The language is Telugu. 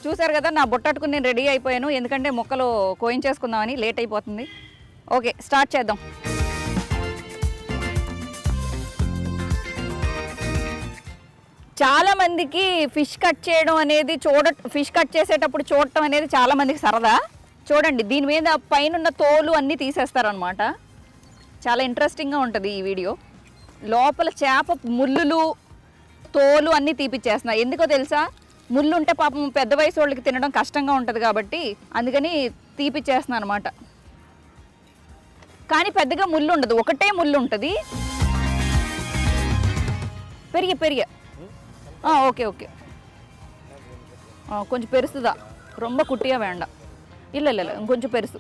చూసారు కదా, నా బుట్టట్టుకుని నేను రెడీ అయిపోయాను, ఎందుకంటే మొక్కలు కోయించేసుకుందామని, లేట్ అయిపోతుంది. ఓకే, స్టార్ట్ చేద్దాం. చాలామందికి ఫిష్ కట్ చేయడం అనేది ఫిష్ కట్ చేసేటప్పుడు చూడటం అనేది చాలామందికి సరదా. చూడండి, దీని మీద పైన తోలు అన్నీ తీసేస్తారనమాట. చాలా ఇంట్రెస్టింగ్గా ఉంటుంది ఈ వీడియో. లోపల చేప ముళ్ళులు తోలు అన్నీ తీపిచ్చేస్తున్నారు. ఎందుకో తెలుసా, ముళ్ళు ఉంటే పాపం పెద్ద వయసు వాళ్ళకి తినడం కష్టంగా ఉంటుంది కాబట్టి అందుకని తీపిచ్చేస్తున్నాను అనమాట. కానీ పెద్దగా ముళ్ళు ఉండదు, ఒకటే ముళ్ళు ఉంటుంది. పెరిగే ఓకే ఓకే, కొంచెం పెరుస్తుందా? రొంబ కుట్టిగా వేండా, ఇల్ల ఇంకొంచెం పెరుసు.